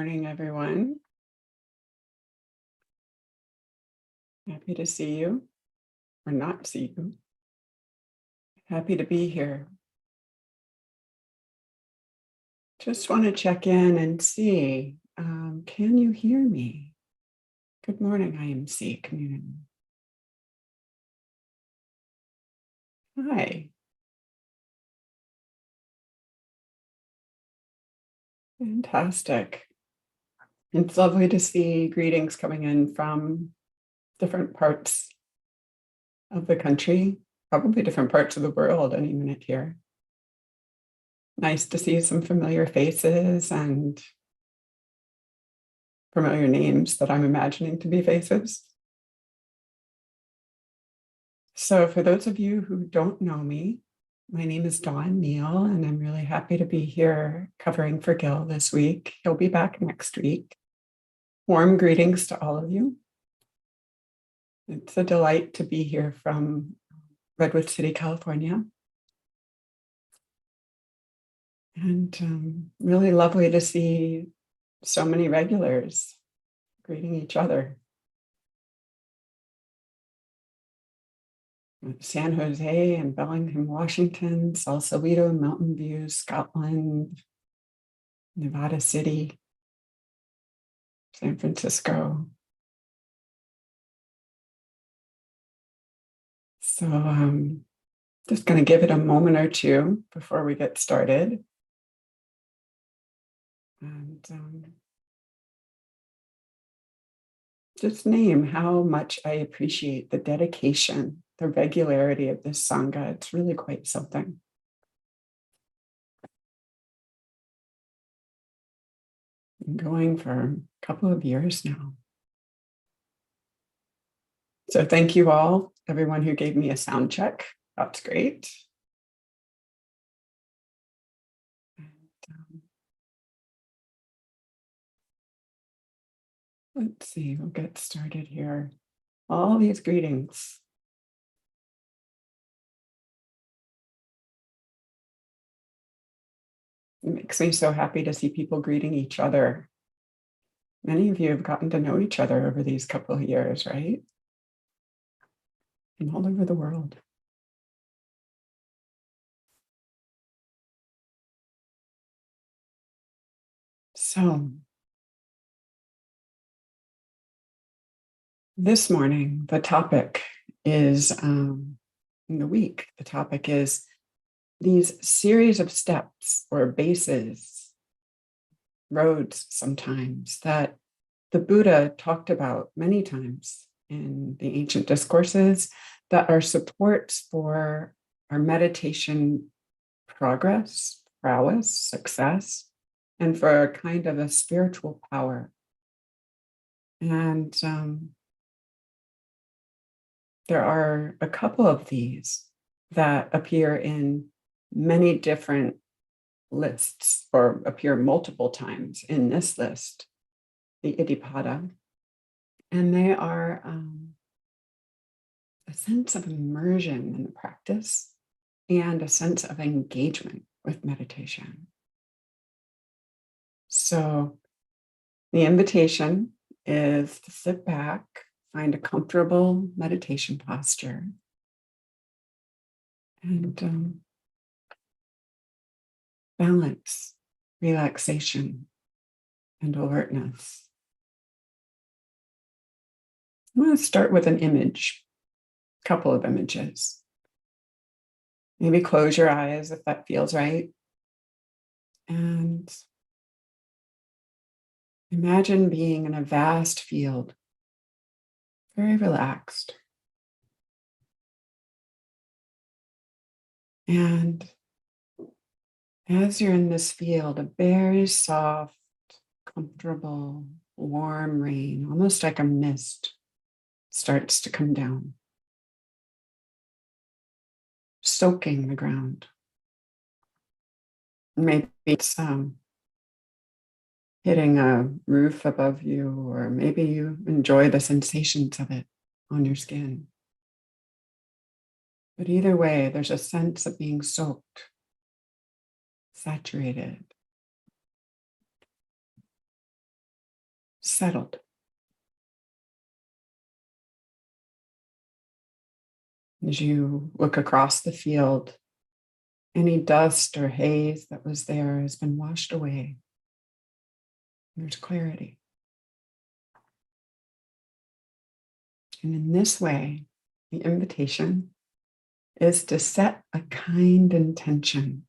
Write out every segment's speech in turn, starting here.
morning, everyone. Happy to see you or not see you. Happy to be here. Just want to check in and see, can you hear me? Good morning, IMC community. Hi. Fantastic. It's lovely to see greetings coming in from different parts of the country, probably different parts of the world any minute here. Nice to see some familiar faces and familiar names that I'm imagining to be faces. So for those of you who don't know me, my name is Dawn Neal, and I'm really happy to be here covering for Gil this week. He'll be back next week. Warm greetings to all of you. It's a delight to be here from Redwood City, California. And really lovely to see so many regulars greeting each other. San Jose and Bellingham, Washington, Sausalito and Mountain View, Scotland, Nevada City, San Francisco. So just going to give it a moment or two before we get started. And just name how much I appreciate the dedication, the regularity of this Sangha. It's really quite something. Been going for a couple of years now. So thank you all, everyone who gave me a sound check. That's great. And, let's see, we'll get started here. All these greetings. It makes me so happy to see people greeting each other. Many of you have gotten to know each other over these couple of years, right? And all over the world. So this morning, the topic is, in the week, the topic is these series of steps or bases, roads sometimes, that the Buddha talked about many times in the ancient discourses that are supports for our meditation progress, prowess, success, and for a kind of a spiritual power. And there are a couple of these that appear in many different lists or appear multiple times in this list, the Iddhipada. And they are a sense of immersion in the practice and a sense of engagement with meditation. So the invitation is to sit back, find a comfortable meditation posture, and balance, relaxation, and alertness. I'm going to start with an image, a couple of images. Maybe close your eyes if that feels right. And imagine being in a vast field, very relaxed. And as you're in this field, a very soft, comfortable, warm rain, almost like a mist, starts to come down, soaking the ground. Maybe it's hitting a roof above you, or maybe you enjoy the sensations of it on your skin. But either way, there's a sense of being soaked, saturated. settled. As you look across the field, any dust or haze that was there has been washed away. There's clarity. And in this way, the invitation is to set a kind intention,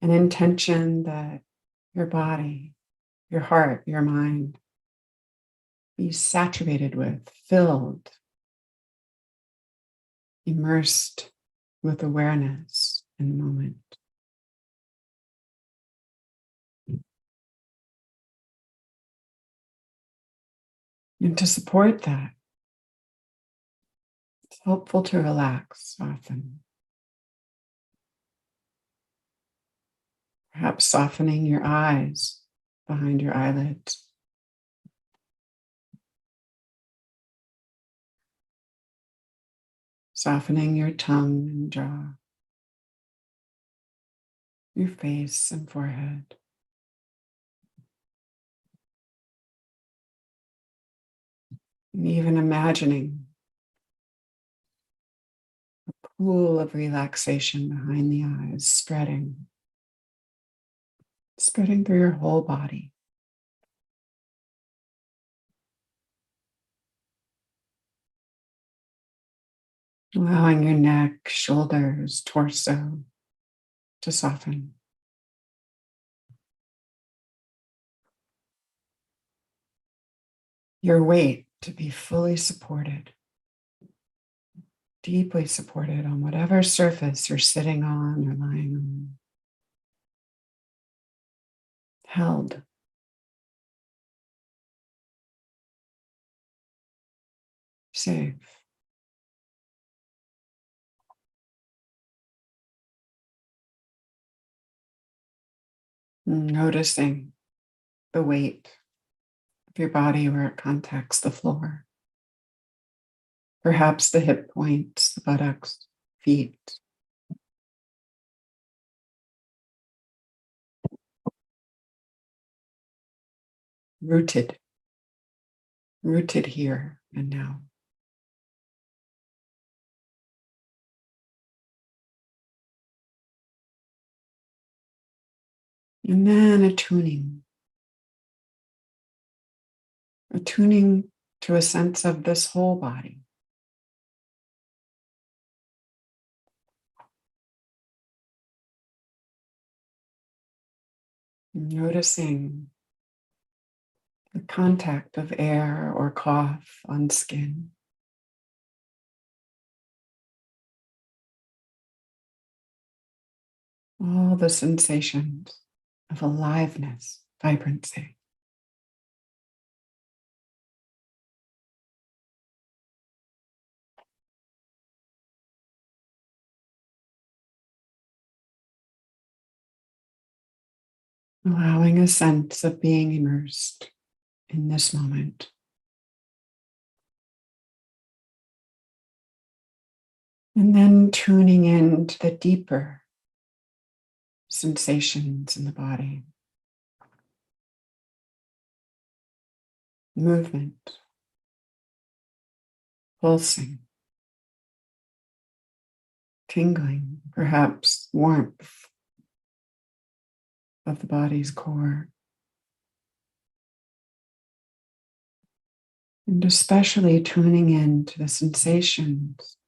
an intention that your body, your heart, your mind be saturated with, filled, immersed with awareness in the moment. And to support that, it's helpful to relax often. Perhaps softening your eyes behind your eyelids. Softening your tongue and jaw, your face and forehead. And even imagining a pool of relaxation behind the eyes, spreading through your whole body. Allowing your neck, shoulders, torso to soften. Your weight to be fully supported, deeply supported on whatever surface you're sitting on or lying on. Held. Safe. Noticing the weight of your body where it contacts the floor. Perhaps the hip points, the buttocks, feet. Rooted here and now. And then attuning to a sense of this whole body. Noticing the contact of air or cloth on skin. All the sensations of aliveness, vibrancy. Allowing a sense of being immersed in this moment. And then tuning in to the deeper sensations in the body. Movement, pulsing, tingling, perhaps warmth of the body's core. And especially tuning in to the sensations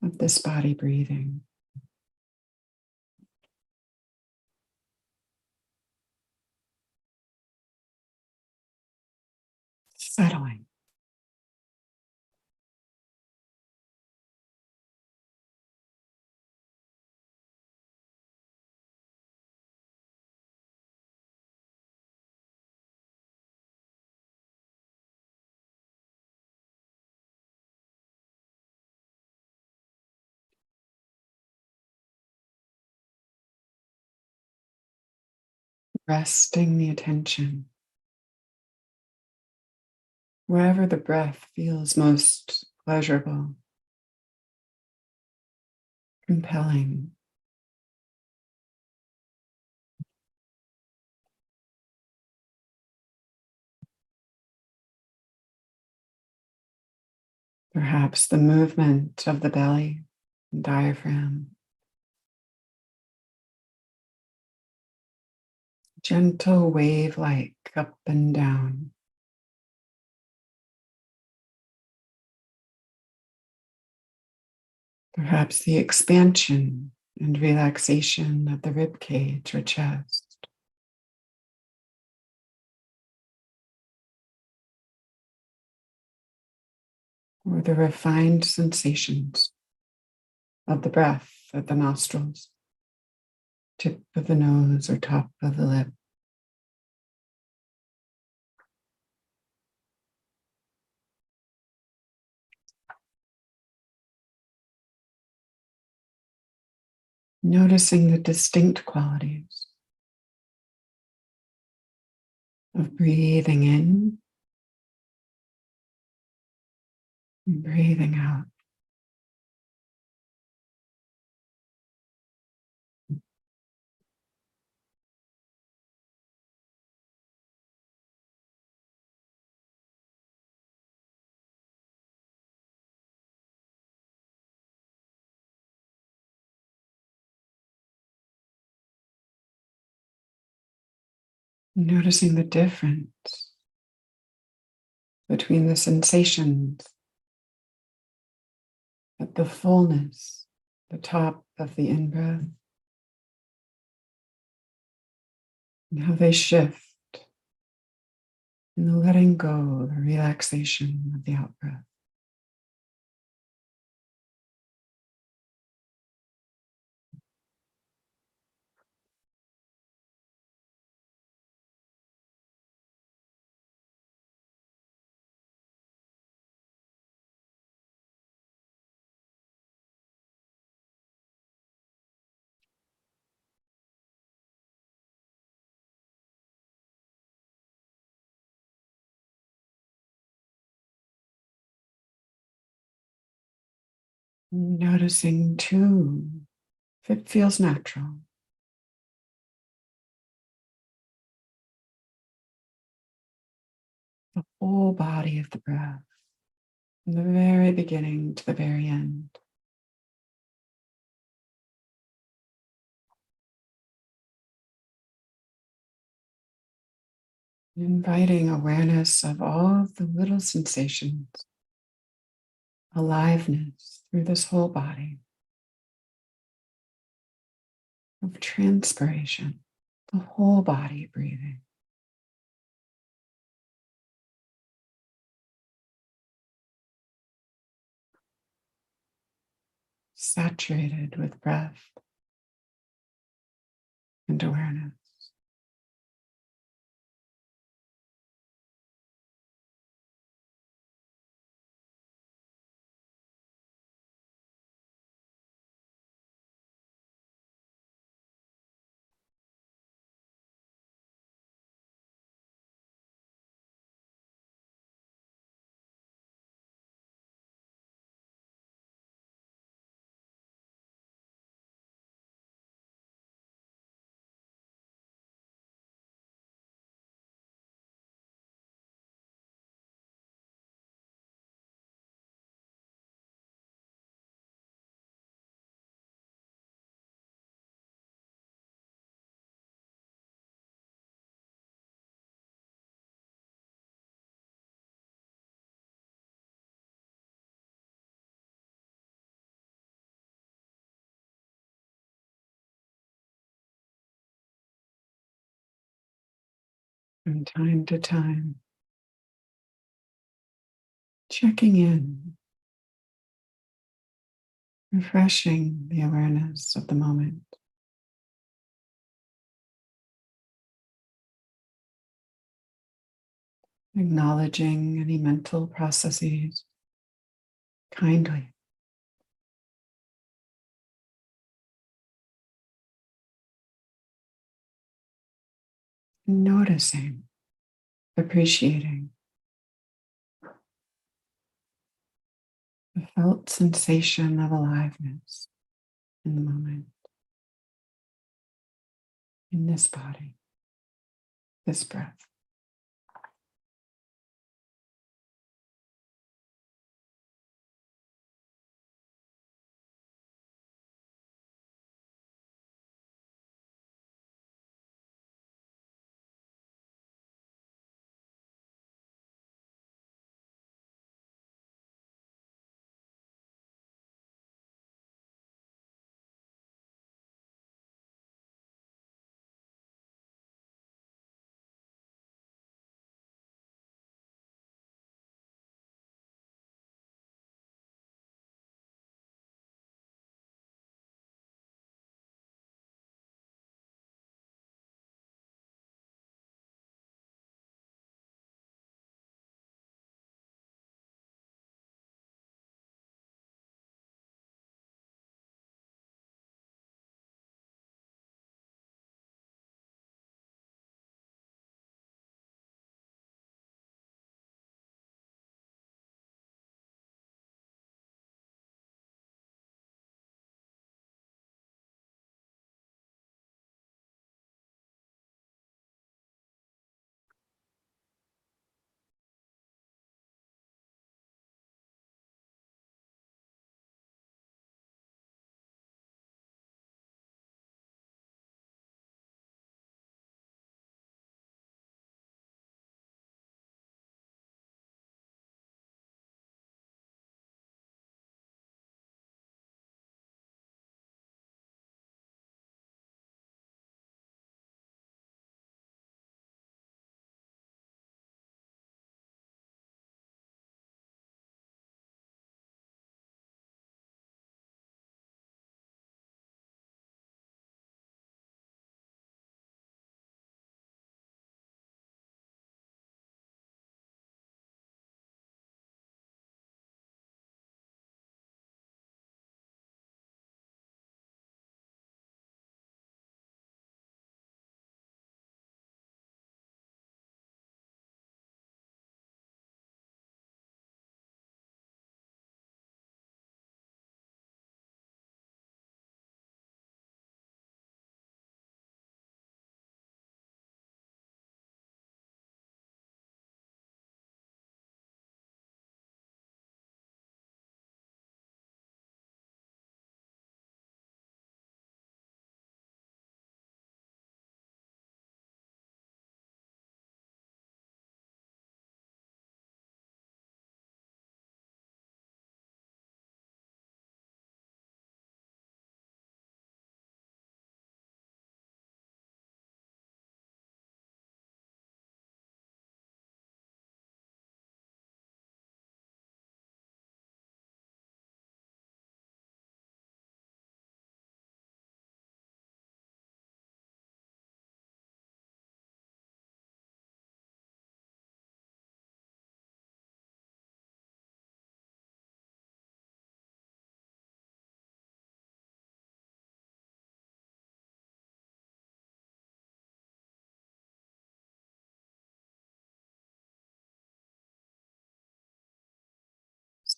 of this body breathing. Settling. Resting the attention wherever the breath feels most pleasurable, compelling. Perhaps the movement of the belly and diaphragm, gentle wave-like up and down. Perhaps the expansion and relaxation of the rib cage or chest. Or the refined sensations of the breath at the nostrils, tip of the nose or top of the lip. Noticing the distinct qualities of breathing in and breathing out. Noticing the difference between the sensations at the fullness, the top of the in-breath, and how they shift in the letting go, the relaxation of the out-breath. Noticing too, if it feels natural, the whole body of the breath, from the very beginning to the very end. Inviting awareness of all of the little sensations, aliveness through this whole body, of transpiration, the whole body breathing. Saturated with breath and awareness. From time to time, checking in, refreshing the awareness of the moment. Acknowledging any mental processes kindly. Noticing, appreciating the felt sensation of aliveness in the moment, in this body, this breath.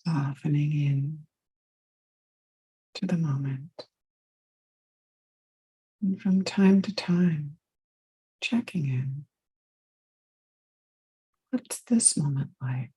softening in to the moment. And from time to time, checking in. What's this moment like?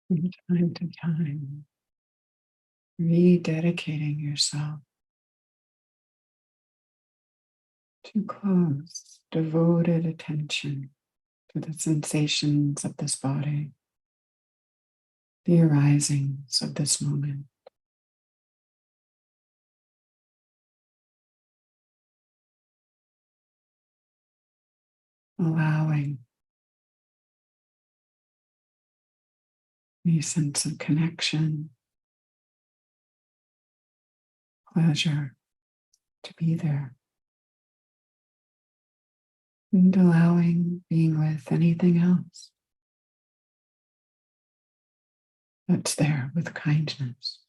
from time to time, rededicating yourself to close devoted attention to the sensations of this body, the arisings of this moment. Allowing a sense of connection, pleasure to be there, and allowing being with anything else that's there with kindness.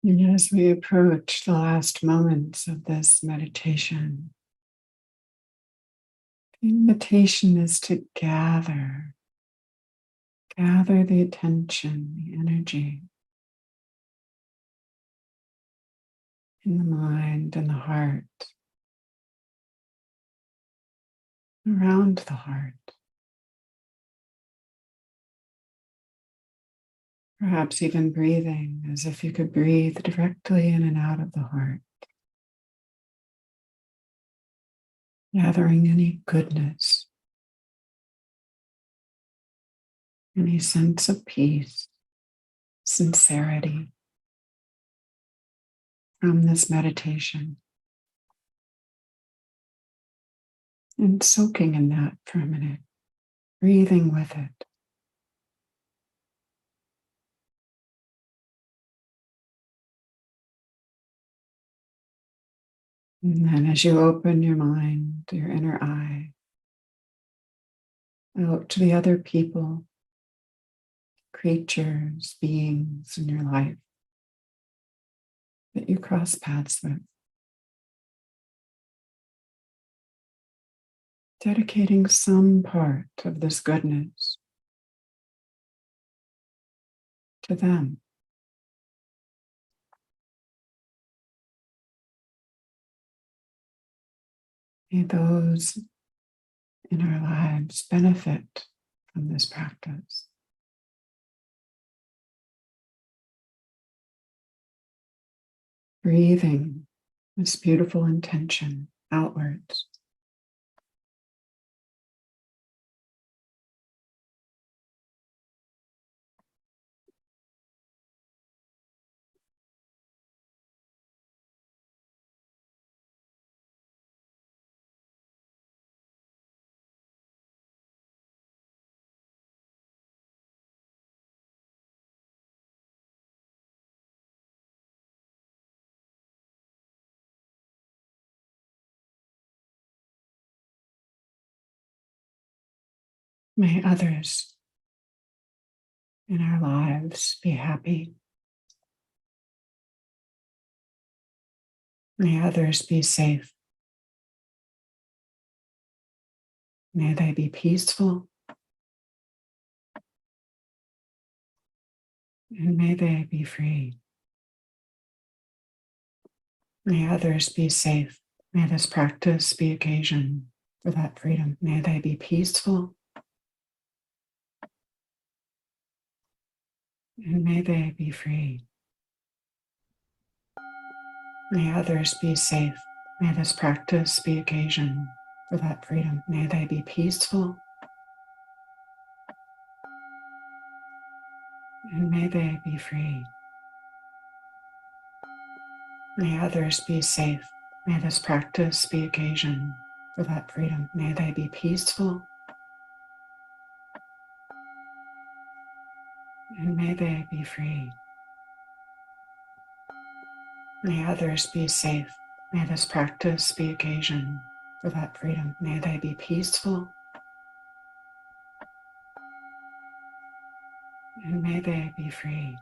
And as we approach the last moments of this meditation, the invitation is to gather the attention, the energy in the mind and the heart, around the heart. Perhaps even breathing as if you could breathe directly in and out of the heart, gathering any goodness, any sense of peace, sincerity from this meditation, and soaking in that for a minute, breathing with it. And then as you open your mind, your inner eye, out to the other people, creatures, beings in your life that you cross paths with, dedicating some part of this goodness to them. May those in our lives benefit from this practice. Breathing this beautiful intention outwards. May others in our lives be happy. May others be safe. May they be peaceful. And may they be free. May others be safe. May this practice be occasion for that freedom. May they be peaceful. And may they be free. May others be safe. May this practice be occasion for that freedom. May they be peaceful. And may they be free. May others be safe. May this practice be occasion for that freedom. May they be peaceful. And may they be free. May others be safe. May this practice be occasion for that freedom. May they be peaceful. And may they be free.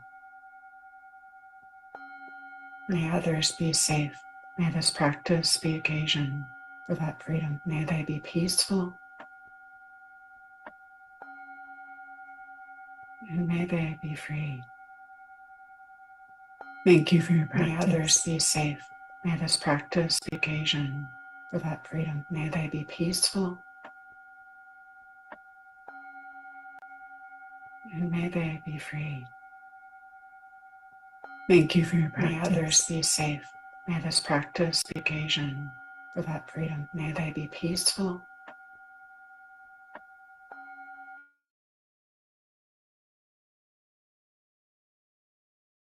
May others be safe. May this practice be occasion for that freedom. May they be peaceful. And may they be free. Thank you for your practice. May others be safe. May this practice be occasion for that freedom. May they be peaceful. And may they be free. Thank you for your practice. May others be safe. May this practice be occasion for that freedom. May they be peaceful.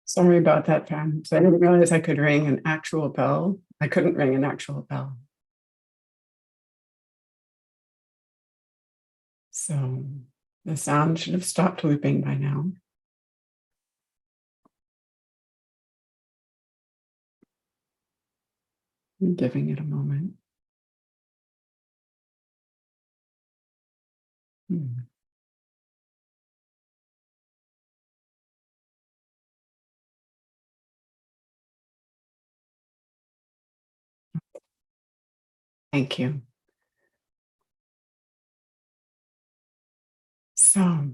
Sorry about that, Pam. I didn't realize I could ring an actual bell. I couldn't ring an actual bell. So the sound should have stopped looping by now. I'm giving it a moment. Thank you. So,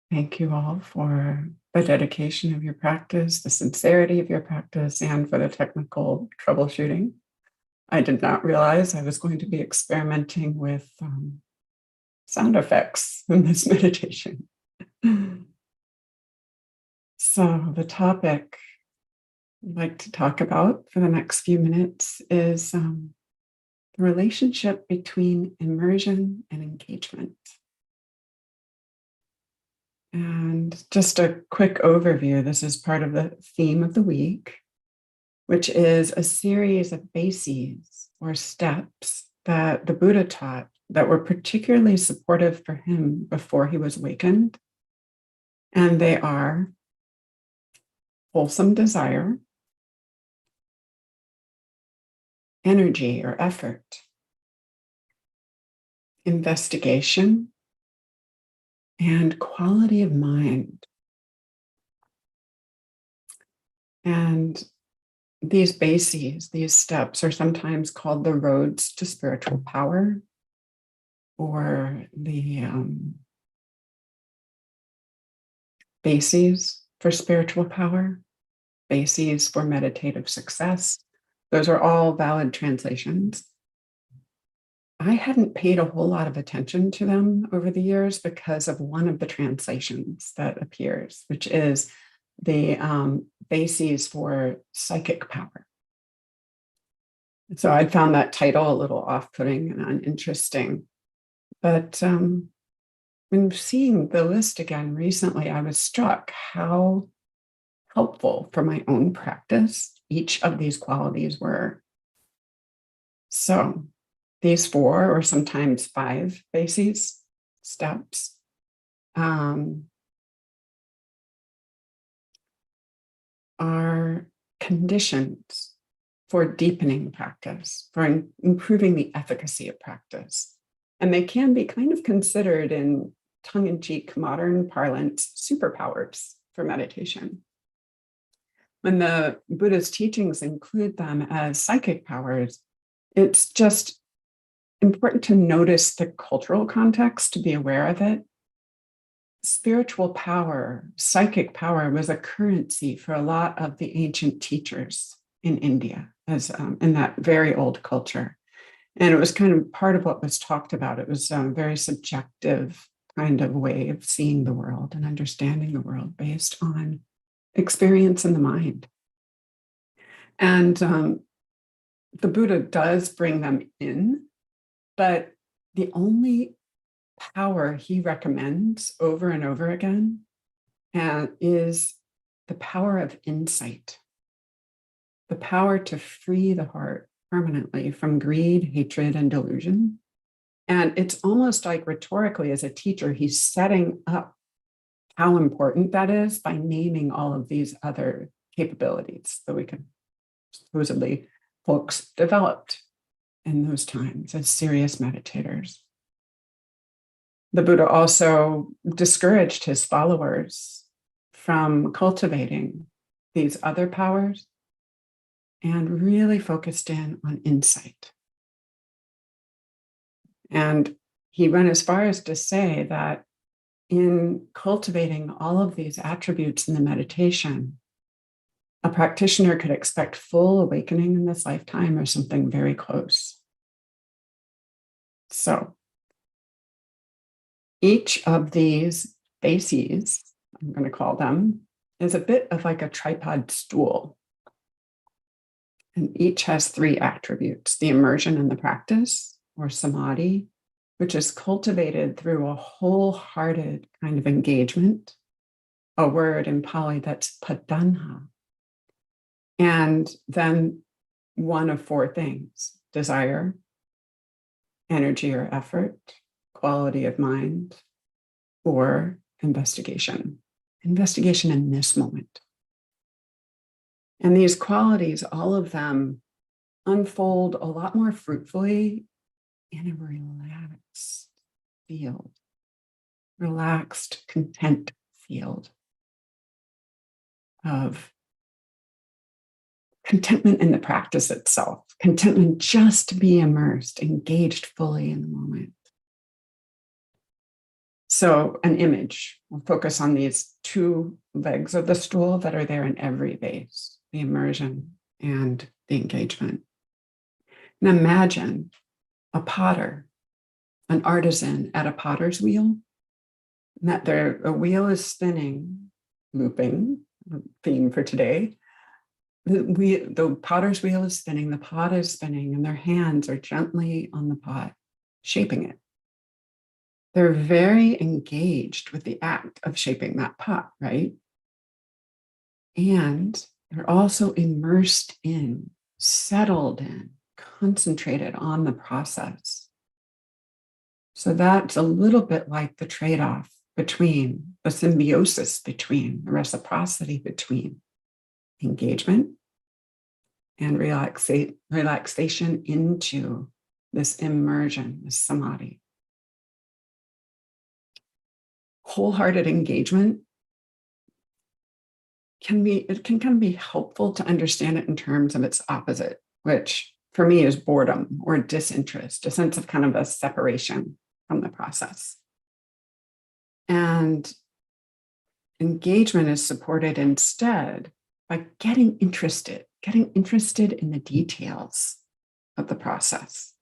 thank you all for the dedication of your practice, the sincerity of your practice, and for the technical troubleshooting. I did not realize I was going to be experimenting with sound effects in this meditation. So, the topic I'd like to talk about for the next few minutes is the relationship between immersion and engagement. And just a quick overview, this is part of the theme of the week, which is a series of bases or steps that the Buddha taught that were particularly supportive for him before he was awakened. And they are wholesome desire, energy or effort, investigation, and quality of mind. And these bases, these steps, are sometimes called the roads to spiritual power, or the bases for spiritual power, bases for meditative success. Those are all valid translations. I hadn't paid a whole lot of attention to them over the years because of one of the translations that appears, which is the bases for psychic power. So I found that title a little off-putting and uninteresting. But when seeing the list again recently, I was struck how helpful for my own practice each of these qualities were. So these 4 or sometimes 5 bases, steps, are conditions for deepening practice, for improving the efficacy of practice. And they can be kind of considered in tongue-in-cheek modern parlance superpowers for meditation. When the Buddha's teachings include them as psychic powers, it's just important to notice the cultural context to be aware of it. Spiritual power, psychic power, was a currency for a lot of the ancient teachers in India, as in that very old culture. And it was kind of part of what was talked about. It was a very subjective kind of way of seeing the world and understanding the world based on experience in the mind. And the Buddha does bring them in, but the only power he recommends over and over again is the power of insight, the power to free the heart permanently from greed, hatred, and delusion. And it's almost like rhetorically, as a teacher, he's setting up how important that is by naming all of these other capabilities that we can supposedly folks developed in those times as serious meditators. The Buddha also discouraged his followers from cultivating these other powers and really focused in on insight. And he went as far as to say that in cultivating all of these attributes in the meditation, a practitioner could expect full awakening in this lifetime or something very close. So each of these bases, I'm going to call them, is a bit of like a tripod stool. And each has 3 attributes: the immersion in the practice, or samadhi, which is cultivated through a wholehearted kind of engagement, a word in Pali that's padana. And then one of 4 things: desire, energy or effort, quality of mind, or investigation. Investigation in this moment. And these qualities, all of them, unfold a lot more fruitfully in a relaxed field, relaxed, content field. of contentment in the practice itself, contentment just to be immersed, engaged fully in the moment. So an image, we'll focus on these two legs of the stool that are there in every base, the immersion and the engagement. And imagine a potter, an artisan at a potter's wheel. That a wheel is spinning, looping, theme for today. The potter's wheel is spinning, the pot is spinning, and their hands are gently on the pot, shaping it. They're very engaged with the act of shaping that pot, right? And they're also immersed in, settled in, concentrated on the process. So that's a little bit like the trade-off between the symbiosis between, the reciprocity between engagement and relaxation into this immersion, this samadhi. Wholehearted engagement can be helpful to understand it in terms of its opposite, which for me is boredom or disinterest, a sense of kind of a separation from the process. And engagement is supported instead by getting interested in the details of the process,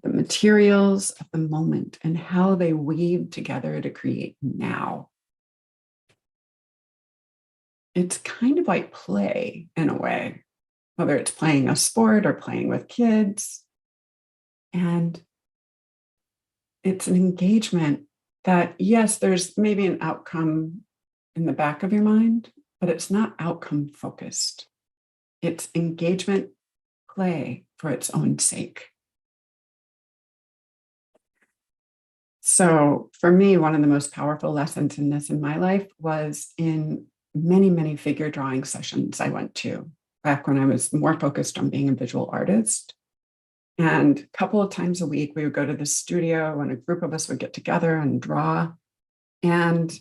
the materials of the moment, and how they weave together to create now. It's kind of like play in a way, whether it's playing a sport or playing with kids. And it's an engagement that, yes, there's maybe an outcome in the back of your mind, but it's not outcome focused. It's engagement play for its own sake. So for me, one of the most powerful lessons in this in my life was in many, many figure drawing sessions I went to back when I was more focused on being a visual artist. And a couple of times a week, we would go to the studio and a group of us would get together and draw. And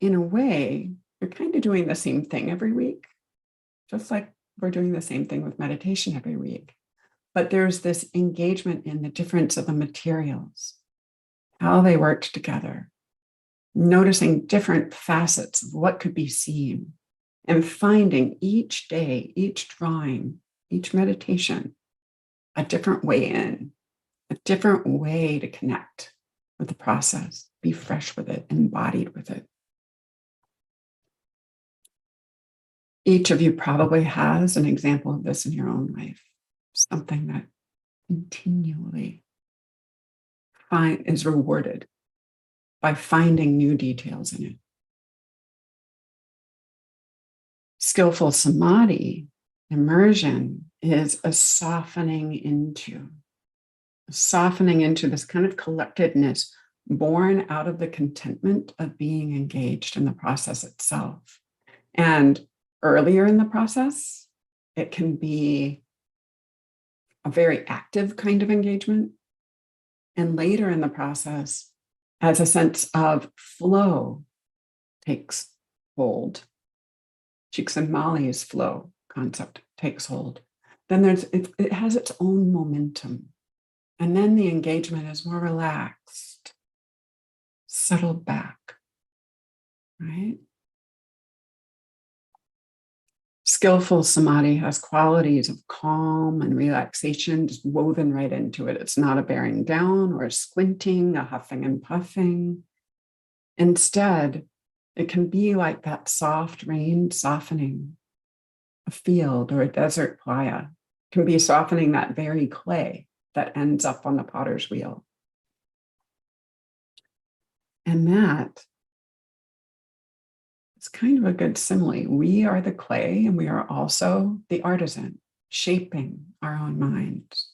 in a way, you're kind of doing the same thing every week, just like we're doing the same thing with meditation every week. But there's this engagement in the difference of the materials, how they worked together, noticing different facets of what could be seen, and finding each day, each drawing, each meditation, a different way in, a different way to connect with the process, be fresh with it, embodied with it. Each of you probably has an example of this in your own life, something that continually is rewarded by finding new details in it. Skillful samadhi, immersion, is a softening into this kind of collectedness born out of the contentment of being engaged in the process itself. And earlier in the process, it can be a very active kind of engagement. And later in the process, as a sense of flow takes hold, Csikszentmihalyi's flow concept takes hold, then it has its own momentum. And then the engagement is more relaxed, settled back, right? Skillful samadhi has qualities of calm and relaxation just woven right into it. It's not a bearing down or a squinting, a huffing and puffing. Instead, it can be like that soft rain softening a field or a desert playa. It can be softening that very clay that ends up on the potter's wheel. And that is kind of a good simile. We are the clay and we are also the artisan, shaping our own minds.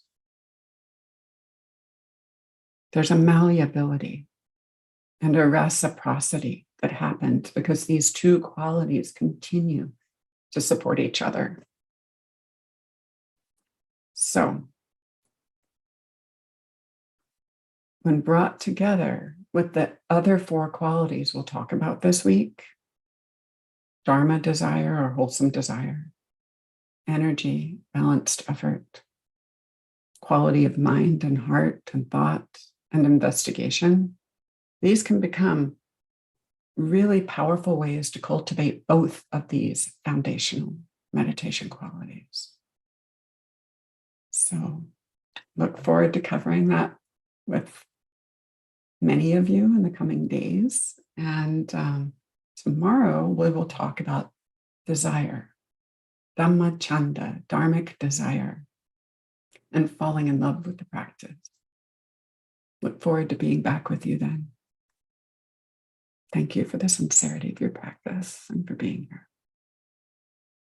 There's a malleability and a reciprocity that happens because these two qualities continue to support each other. So, when brought together with the other four qualities we'll talk about this week, Dharma desire or wholesome desire, energy, balanced effort, quality of mind and heart and thought and investigation. These can become really powerful ways to cultivate both of these foundational meditation qualities. So look forward to covering that with many of you in the coming days. And tomorrow we will talk about desire, Dhamma Chanda, dharmic desire, and falling in love with the practice. Look forward to being back with you then. Thank you for the sincerity of your practice and for being here.